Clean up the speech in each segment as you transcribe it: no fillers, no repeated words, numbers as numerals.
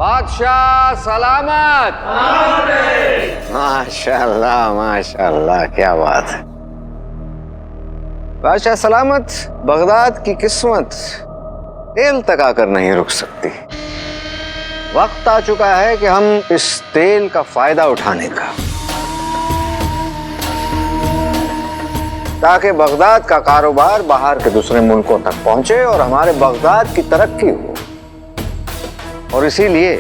बादशाह सलामत। माशाल्लाह माशाल्लाह, क्या बात है। बादशाह सलामत, बगदाद की किस्मत तेल तक आकर नहीं रुक सकती। वक्त आ चुका है कि हम इस तेल का फायदा उठाने का, ताकि बगदाद का कारोबार बाहर के दूसरे मुल्कों तक पहुंचे और हमारे बगदाद की तरक्की हो। और इसीलिए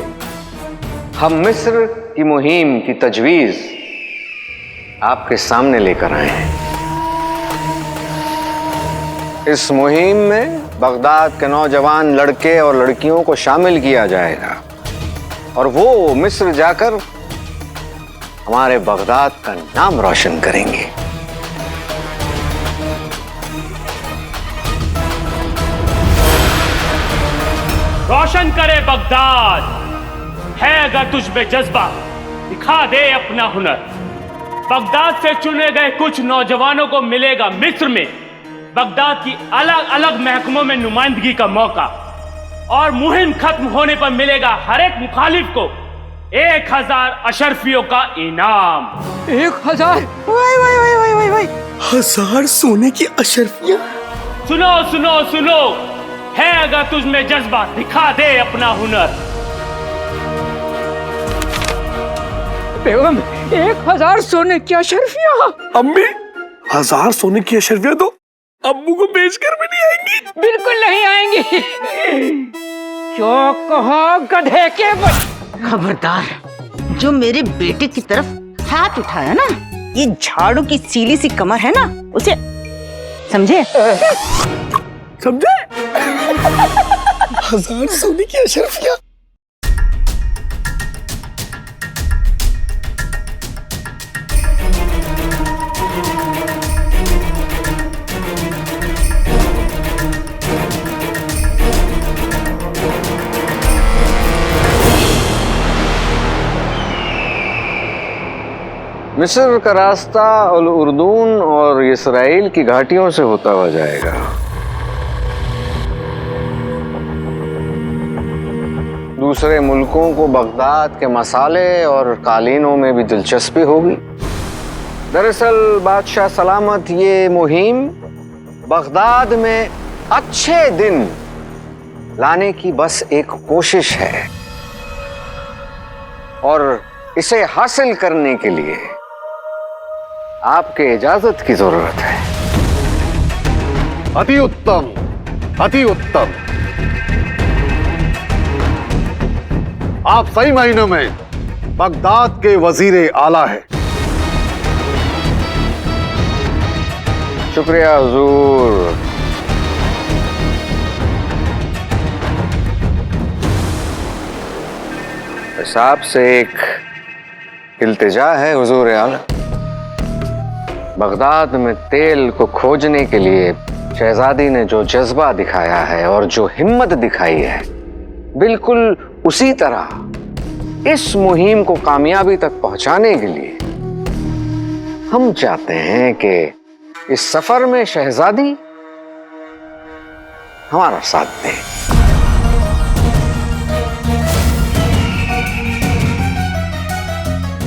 हम मिस्र की मुहिम की तजवीज आपके सामने लेकर आए हैं। इस मुहिम में बगदाद के नौजवान लड़के और लड़कियों को शामिल किया जाएगा और वो मिस्र जाकर हमारे बगदाद का नाम रोशन करेंगे। रोशन करे बगदाद। है अगर तुझ में जज्बा, दिखा दे अपना हुनर। बगदाद से चुने गए कुछ नौजवानों को मिलेगा मिस्र में बगदाद की अलग अलग महकमों में नुमाइंदगी का मौका, और मुहिम खत्म होने पर मिलेगा हर एक मुखालिफ को 1000 अशरफियों का इनाम। 1000? वाई 1000 सोने की अशरफियां? सुनो सुनो सुनो, है अगर तुझ में जज्बा, दिखा दे अपना हुनर। बेगम, 1000 सोने की अशरफियां? अम्मी, 1000 सोने की अशरफियां तो अम्मू को बेचकर भी नहीं आएंगी। बिल्कुल नहीं आएंगी। जो कहो गधे के खबरदार, जो मेरे बेटे की तरफ हाथ उठाया ना, ये झाड़ू की सीली सी कमर है ना, उसे समझे? समझे? 1000 सोने की अशरफियां। मिस्र का रास्ता अल उर्दून और इसराइल की घाटियों से होता हुआ जाएगा। दूसरे मुल्कों को बगदाद के मसाले और कालीनों में भी दिलचस्पी होगी। दरअसल बादशाह सलामत, ये मुहिम बगदाद में अच्छे दिन लाने की बस एक कोशिश है, और इसे हासिल करने के लिए आपके इजाजत की जरूरत है। अति उत्तम, अति उत्तम। आप सही महीनों में बगदाद के वजीरे आला हैं। शुक्रिया हुजूर। साहब से एक इल्तिजा है हुजूर आला। बगदाद में तेल को खोजने के लिए शहजादी ने जो जज्बा दिखाया है और जो हिम्मत दिखाई है, बिल्कुल उसी तरह इस मुहिम को कामयाबी तक पहुंचाने के लिए हम चाहते हैं कि इस सफर में शहजादी हमारा साथ दे।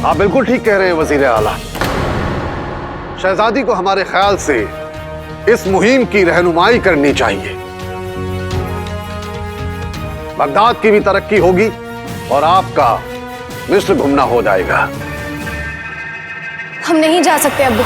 आप बिल्कुल ठीक कह रहे हैं वजीर आला। शहजादी को हमारे ख्याल से इस मुहिम की रहनुमाई करनी चाहिए। बगदाद की भी तरक्की होगी और आपका मिस्र घूमना हो जाएगा। हम नहीं जा सकते अब्बू।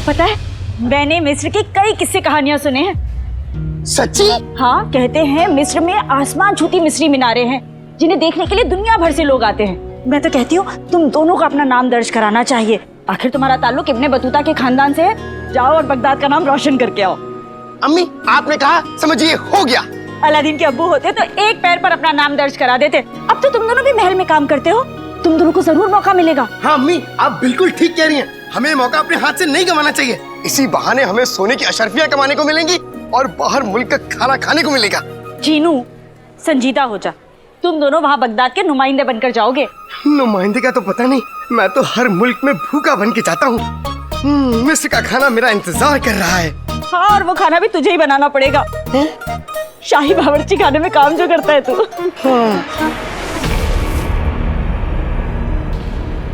पता है, मैंने मिस्र की कई किस्से कहानियां सुने हैं। सच्ची? हाँ, कहते हैं मिस्र में आसमान छूती मिस्री मीनारें हैं, जिन्हें देखने के लिए दुनिया भर से लोग आते हैं। मैं तो कहती हूँ तुम दोनों को अपना नाम दर्ज कराना चाहिए। आखिर तुम्हारा ताल्लुक इब्ने बतूता के खानदान से है। जाओ और बगदाद का नाम रोशन करके आओ। अम्मी, आपने कहा, समझिए हो गया। अलादीन के अब्बू होते तो एक पैर पर अपना नाम दर्ज करा देते। अब तो तुम दोनों भी महल में काम करते हो, तुम दोनों को जरूर मौका मिलेगा। हाँ अम्मी, आप बिल्कुल ठीक कह रही हैं। हमें मौका अपने हाथ से नहीं गंवाना चाहिए। इसी बहाने हमें सोने की अशरफियां कमाने को मिलेंगी और बाहर मुल्क का खाना खाने को मिलेगा। जीनू, संजीदा हो जा। तुम दोनों वहाँ बगदाद के नुमाइंदे बनकर जाओगे। नुमाइंदे का तो पता नहीं, मैं तो हर मुल्क में भूखा बन के जाता हूँ। मिस्र का खाना मेरा इंतजार कर रहा है। हाँ, और वो खाना भी तुझे ही बनाना पड़ेगा। शाही बावर्ची खाने में काम जो करता है तू।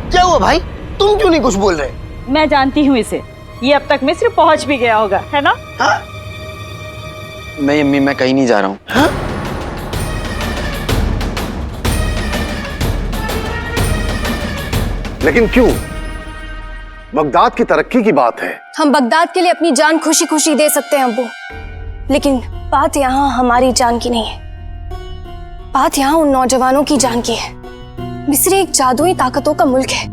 क्या हुआ भाई, तुम क्यों नहीं कुछ बोल रहे? मैं जानती हूँ इसे, ये अब तक मिस्र पहुंच भी गया होगा, है ना? नहीं अम्मी, मैं कहीं नहीं जा रहा हूँ। लेकिन क्यों? बगदाद की तरक्की की बात है। हम बगदाद के लिए अपनी जान खुशी खुशी दे सकते हैं अब्बू, लेकिन बात यहाँ हमारी जान की नहीं है, बात यहाँ उन नौजवानों की जान की है। मिस्र एक जादुई ताकतों का मुल्क है,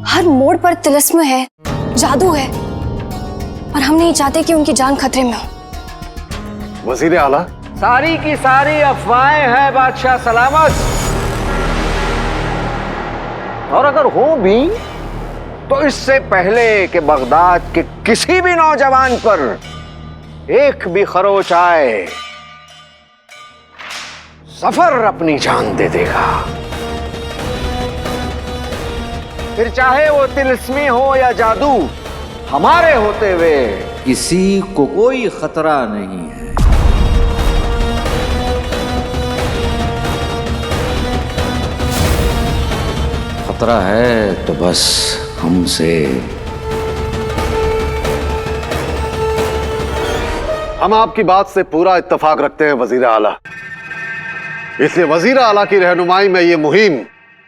हर मोड़ पर तिलिस्म है, जादू है, और हम नहीं चाहते कि उनकी जान खतरे में हो। वजीर आला, सारी की सारी अफवाहें हैं बादशाह सलामत, और अगर हो भी तो इससे पहले कि बगदाद के किसी भी नौजवान पर एक भी खरोच आए, सफर अपनी जान दे देगा। फिर चाहे वो तिलिस्मी हो या जादू, हमारे होते हुए किसी को कोई खतरा नहीं है। खतरा है तो बस हमसे। हम आपकी बात से पूरा इत्तेफाक रखते हैं वजीर आला, इसलिए वजीर आला की रहनुमाई में ये मुहिम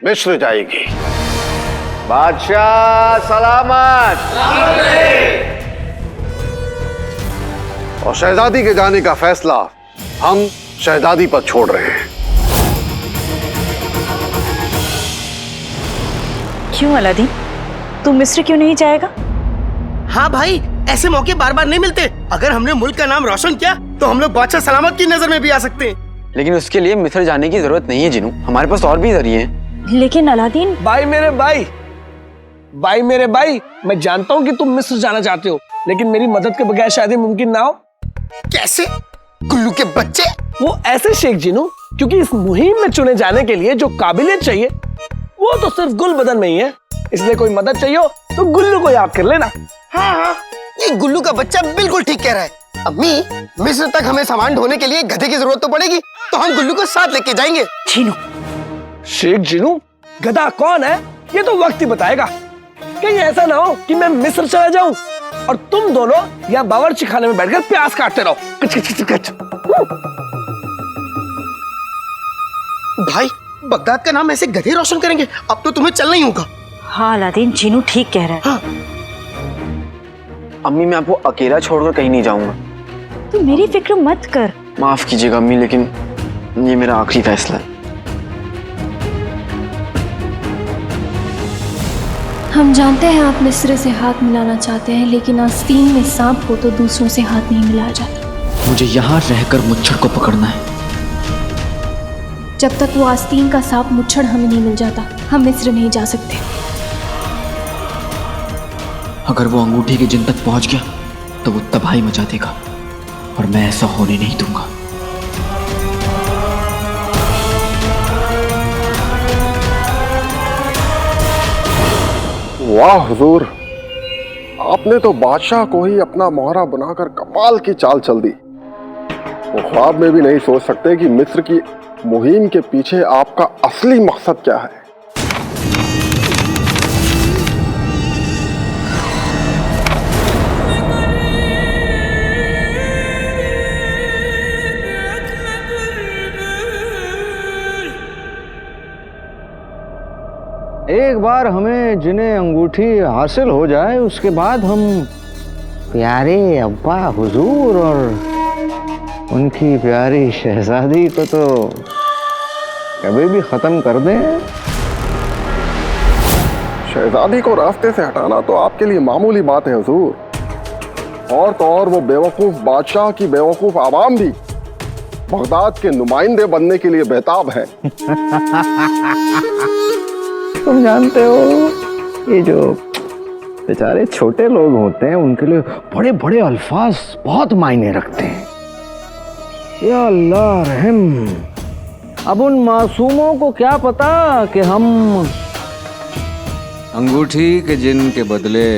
मिस्र जाएगी। बादशाह सलामत। और शहजादी के जाने का फैसला हम शहजादी पर छोड़ रहे हैं। क्यों अलादीन, तू मिस्र क्यों नहीं जाएगा? हाँ भाई, ऐसे मौके बार बार नहीं मिलते। अगर हमने मुल्क का नाम रोशन किया तो हम लोग बादशाह सलामत की नजर में भी आ सकते हैं। लेकिन उसके लिए मिस्र जाने की जरूरत नहीं है जिनू, हमारे पास और भी जरिए हैं। लेकिन अलादीन, भाई मेरे भाई, मैं जानता हूँ कि तुम मिस्र जाना चाहते हो, लेकिन मेरी मदद के बगैर शायद ये मुमकिन ना हो। कैसे? गुल्लू के बच्चे? वो ऐसे शेख जिनू, क्योंकि इस मुहिम में चुने जाने के लिए जो काबिलियत चाहिए वो तो सिर्फ गुल बदन में ही है, इसलिए कोई मदद चाहिए हो तो गुल्लू को याद कर लेना। हाँ, ये गुल्लू का बच्चा बिल्कुल ठीक कह रहा है। अम्मी, मिस्र तक हमें सामान ढोने के लिए गधे की जरूरत तो पड़ेगी, तो हम गुल्लू को साथ लेके जाएंगे। जीनू, शेख जिनू, गधा कौन है ये तो वक्त ही बताएगा। कहीं ऐसा ना हो कि मैं मिस्र चला जाऊं और तुम दोनों या बावर्ची खाने में बैठकर प्याज काटते रहो। कच कच कच कच। भाई, बगदाद का नाम ऐसे गधे रोशन करेंगे, अब तो तुम्हें चलना ही होगा। हाँ अलादीन, जीनू ठीक कह रहा है। हाँ। अम्मी, मैं आपको अकेला छोड़कर कहीं नहीं जाऊंगा। तू मेरी फिक्र मत कर। माफ कीजिएगा अम्मी, लेकिन ये मेरा आखिरी फैसला है। हम जानते हैं आप मिस्र से हाथ मिलाना चाहते हैं, लेकिन आस्तीन में सांप को तो दूसरों से हाथ नहीं मिलाया जाता। मुझे यहाँ रहकर मुच्छर को पकड़ना है। जब तक वो आस्तीन का सांप मुच्छर हमें नहीं मिल जाता, हम मिस्र नहीं जा सकते। अगर वो अंगूठी के जिन तक पहुंच गया तो वो तबाही मचा देगा, और मैं ऐसा होने नहीं दूंगा। वाह हुजूर, आपने तो बादशाह को ही अपना मोहरा बनाकर कमाल की चाल चल दी। वो ख्वाब में भी नहीं सोच सकते कि मिस्र की मुहिम के पीछे आपका असली मकसद क्या है। एक बार हमें जिन्हें अंगूठी हासिल हो जाए, उसके बाद हम प्यारे अब्बा हुजूर और उनकी प्यारी शहजादी को तो कभी भी खत्म कर दें। शहजादी को रास्ते से हटाना तो आपके लिए मामूली बात है हुजूर। और तो और वो बेवकूफ बादशाह की बेवकूफ आवाम भी बगदाद के नुमाइंदे बनने के लिए बेताब है। तुम जानते हो, ये जो बेचारे छोटे लोग होते हैं उनके लिए बड़े बड़े अल्फाज बहुत मायने रखते हैं। या अल्लाह रहम, अब उन मासूमों को क्या पता कि हम अंगूठी के जिन के बदले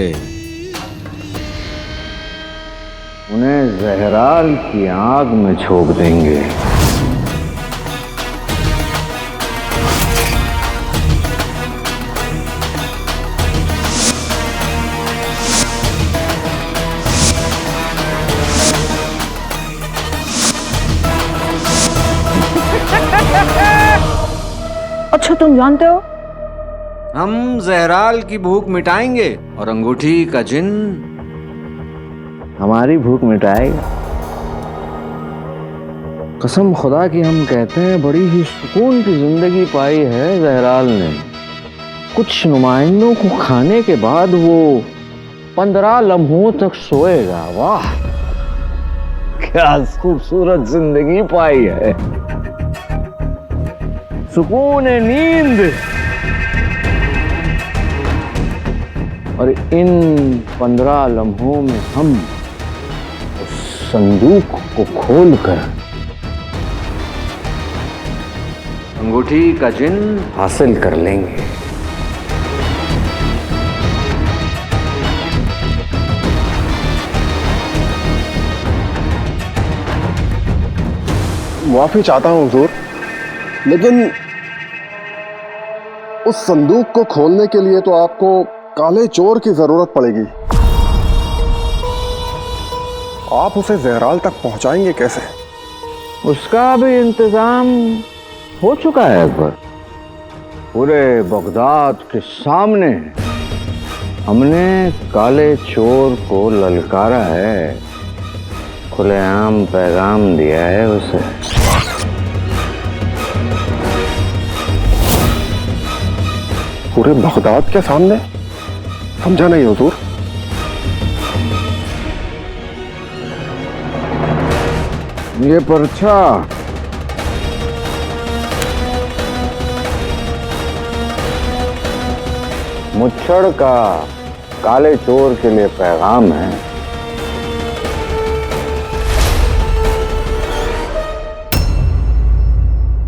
उन्हें जहराल की आग में झोंक देंगे। अच्छा तुम जानते हो? हम जहराल की भूख मिटाएंगे और अंगूठी का जिन हमारी भूख मिटाएगा। कसम खुदा की हम कहते हैं, बड़ी ही सुकून की जिंदगी पाई है जहराल ने। कुछ नुमाइंदों को खाने के बाद वो 15 लम्हों तक सोएगा। वाह, क्या खूबसूरत जिंदगी पाई है। सुकून नींद। और इन 15 लम्हों में हम उस संदूक को खोलकर अंगूठी का जिन हासिल कर लेंगे। माफी चाहता हूं हुजूर, लेकिन उस संदूक को खोलने के लिए तो आपको काले चोर की जरूरत पड़ेगी। आप उसे जहराल तक पहुंचाएंगे कैसे? उसका भी इंतजाम हो चुका है अकबर। पूरे बगदाद के सामने हमने काले चोर को ललकारा है, खुलेआम पैगाम दिया है उसे। पूरे बगदाद के सामने? समझा नहीं हुजूर। ये पर्चा मुच्छड़ का काले चोर के लिए पैगाम है।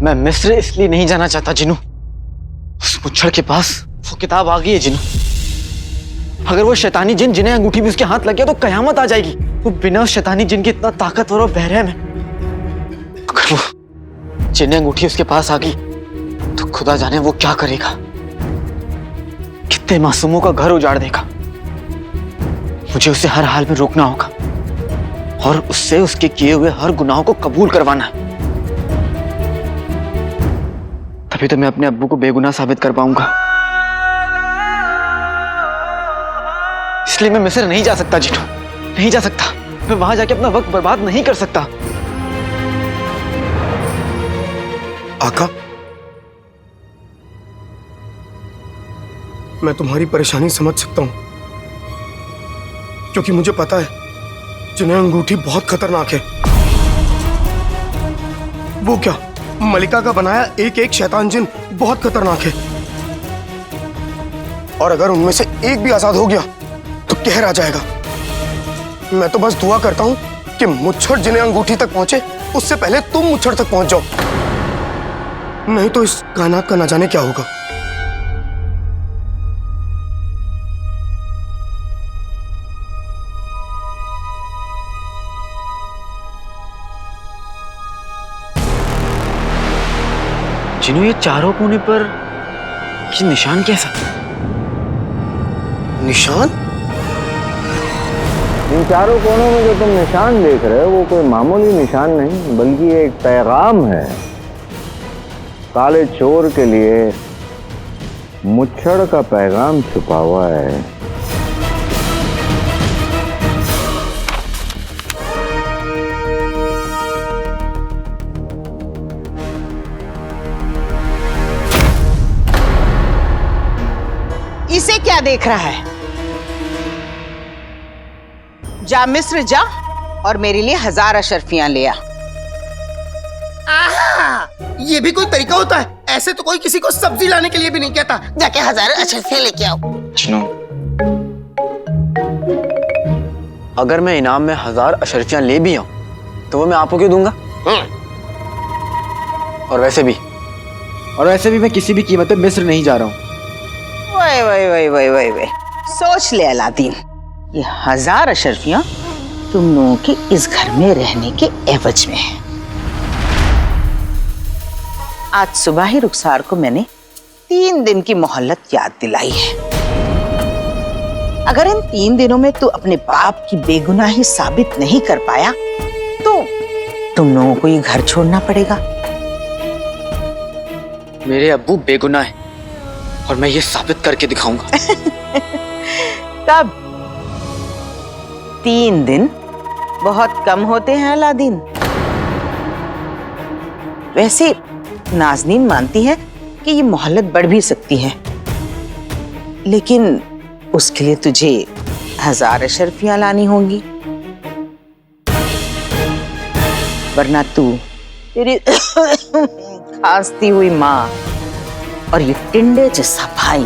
मैं मिस्र इसलिए नहीं जाना चाहता जिनू, उस मुच्छड़ के पास वो किताब आ गई है जिनू। अगर वो शैतानी जिन जिन्हें अंगूठी भी उसके हाथ लग गया तो कयामत आ जाएगी। वो बिना शैतानी जिन के इतना ताकतवर और बहरहम है। अगर वो जिन्हें अंगूठी उसके पास आ गई तो खुदा जाने वो क्या करेगा, कितने मासूमों का घर उजाड़ देगा। मुझे उसे हर हाल में रोकना होगा और उससे उसके किए हुए हर गुनाहों को कबूल करवाना है। तभी तो मैं अपने अब्बू को बेगुनाह साबित कर पाऊंगा। इसलिए मैं मिस्र नहीं जा सकता जिनू, नहीं जा सकता। मैं वहां जाके अपना वक्त बर्बाद नहीं कर सकता। आका, मैं तुम्हारी परेशानी समझ सकता हूं, क्योंकि मुझे पता है जिन्हें अंगूठी बहुत खतरनाक है। वो क्या, मलिका का बनाया एक एक शैतान जिन बहुत खतरनाक है, और अगर उनमें से एक भी आजाद हो गया तो कहर आ जाएगा। मैं तो बस दुआ करता हूं कि मुच्छड़ जिन्हें अंगूठी तक पहुंचे उससे पहले तुम मुच्छड़ तक पहुंच जाओ, नहीं तो इस कायनात का न जाने क्या होगा। जिनू ये चारों कोने पर ये निशान कैसा? निशान? इन चारों कोनों में जो तुम निशान देख रहे हो वो कोई मामूली निशान नहीं, बल्कि एक पैगाम है काले चोर के लिए। मुच्छड़ का पैगाम छुपा हुआ है। इसे क्या देख रहा है? जा मिस्र जा और मेरे लिए 1000 अशरफियां ले आ। ये भी कोई तरीका होता है? ऐसे तो कोई किसी को सब्जी लाने के लिए भी नहीं कहता। जाके 1000 अशरफियां लेके आओ। जिनू, अगर मैं इनाम में 1000 अशरफियां ले भी आऊं तो वो मैं आपको क्यों दूंगा? और वैसे भी मैं किसी भी कीमत पे मिस्र नहीं जा रहा हूं। वही सोच ले अलादीन, ये 1000 अशरफियां तुम लोगों के इस घर में रहने के एवज में है। आज सुबह ही रुखसार को मैंने 3 दिन की मोहल्लत याद दिलाई है। अगर इन 3 दिनों में तू अपने बाप की बेगुनाही साबित नहीं कर पाया तो तुम लोगों को ये घर छोड़ना पड़ेगा। मेरे अब्बू बेगुनाह है और मैं ये साबित करके दिखाऊंगा। तब 3 दिन बहुत कम होते हैं अलादीन। वैसे नाज़नीन मानती है कि ये मोहल्लत बढ़ भी सकती है, लेकिन उसके लिए तुझे 1000 अशरफियां लानी होंगी, वरना तेरी खांसती हुई माँ और ये टिंडे जैसा भाई,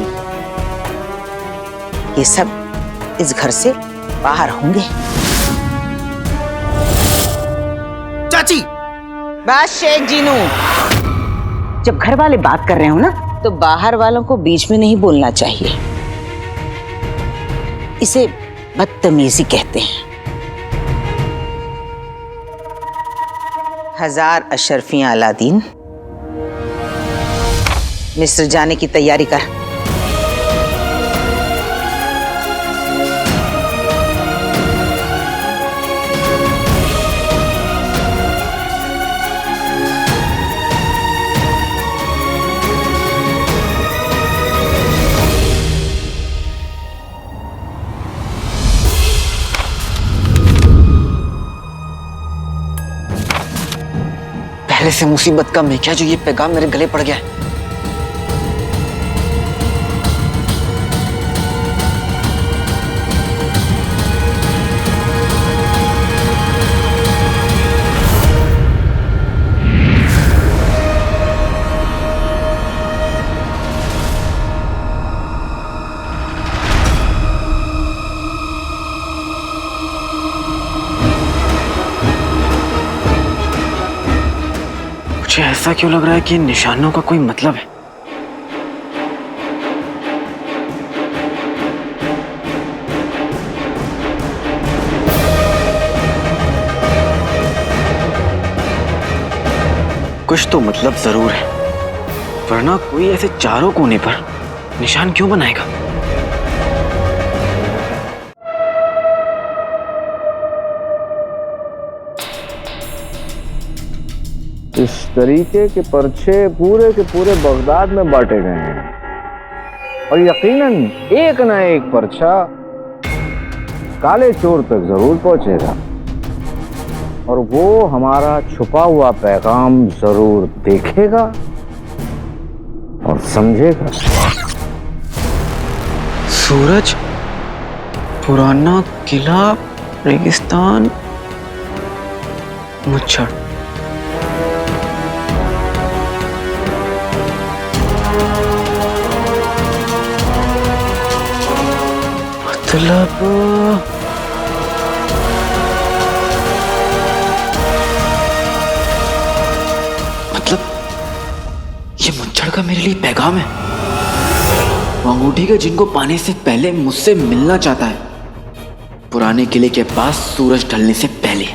ये सब इस घर से बाहर होंगे। चाची, बस शेख जीनू, जब घर वाले बात कर रहे हो ना तो बाहर वालों को बीच में नहीं बोलना चाहिए। इसे बदतमीजी कहते हैं। 1000 अशरफियां अलादीन, मिस्र जाने की तैयारी कर। पहले से मुसीबत कम है क्या जो ये पैगाम मेरे गले पड़ गया है? मुझे ऐसा क्यों लग रहा है कि इन निशानों का कोई मतलब है? कुछ तो मतलब जरूर है, वरना कोई ऐसे चारों कोने पर निशान क्यों बनाएगा? इस तरीके के पर्चे पूरे के पूरे बगदाद में बांटे गए हैं और यकीनन एक ना एक पर्चा काले चोर तक जरूर पहुंचेगा और वो हमारा छुपा हुआ पैगाम जरूर देखेगा और समझेगा। सूरज, पुराना किला, रेगिस्तान, मुच्छर। मतलब ये मुच्छर का मेरे लिए पैगाम है। वो अंगूठी का जिनको पाने से पहले मुझसे मिलना चाहता है, पुराने किले के पास सूरज ढलने से पहले।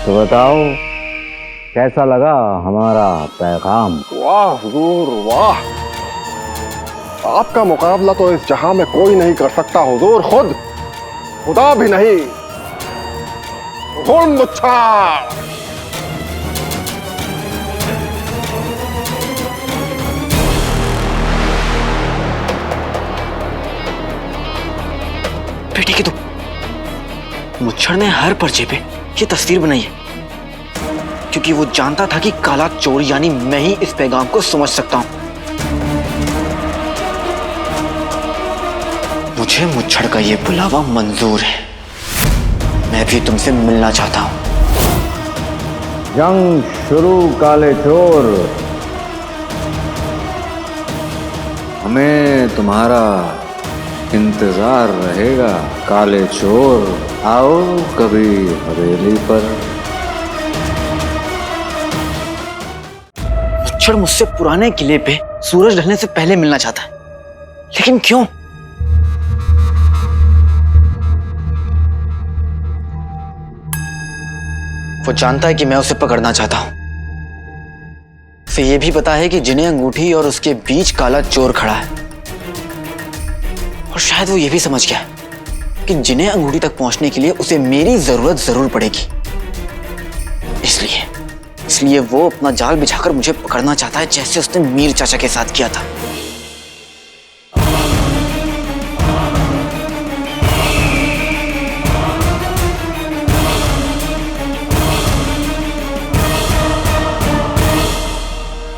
तो बताओ कैसा लगा हमारा पैगाम? वाह हुजूर वाह, आपका मुकाबला तो इस जहां में कोई नहीं कर सकता हुजूर, खुदा भी नहीं। मुच्छर बेटी की तो मुच्छर ने हर पर्चे पे ये तस्वीर बनाई है। क्योंकि वो जानता था कि काला चोर यानी मैं ही इस पैगाम को समझ सकता हूं। मुझे मुच्छड़ का ये बुलावा मंजूर है। मैं भी तुमसे मिलना चाहता हूं। जंग शुरू काले चोर। हमें तुम्हारा इंतजार रहेगा काले चोर। आओ कभी हवेली पर। मुच्छड़ मुझसे पुराने किले पे सूरज ढलने से पहले मिलना चाहता है, लेकिन क्यों? वो जानता है कि मैं उसे पकड़ना चाहता हूं। उसे यह भी पता है कि जिन्हें अंगूठी और उसके बीच काला चोर खड़ा है। और शायद वो ये भी समझ गया कि जिन्हें अंगूठी तक पहुंचने के लिए उसे मेरी जरूरत जरूर पड़ेगी। इसलिए वो अपना जाल बिछाकर मुझे पकड़ना चाहता है, जैसे उसने मीर चाचा के साथ किया था।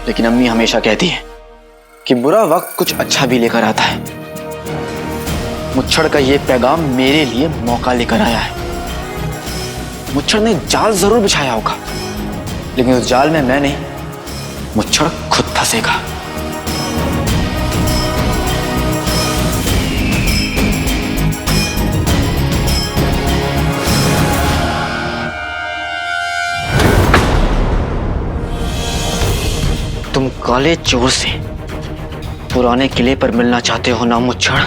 लेकिन अम्मी हमेशा कहती है कि बुरा वक्त कुछ अच्छा भी लेकर आता है। मुच्छड़ का ये पैगाम मेरे लिए मौका लेकर आया है। मुच्छड़ ने जाल जरूर बिछाया होगा, लेकिन उस जाल में मैं नहीं, मुच्छड़ खुद फंसेगा। तुम काले चोर से पुराने किले पर मिलना चाहते हो ना मुच्छड़?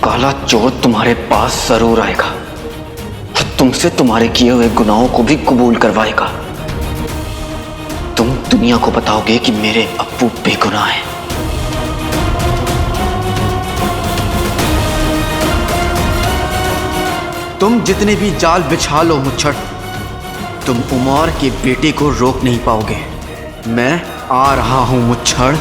काला चोर तुम्हारे पास जरूर आएगा और तुमसे तुम्हारे किए हुए गुनाहों को भी कबूल करवाएगा। तुम दुनिया को बताओगे कि मेरे अप्पू बेगुनाह हैं। तुम जितने भी जाल बिछा लो मुच्छड़, तुम उमर के बेटे को रोक नहीं पाओगे। मैं आ रहा हूं मुच्छड़।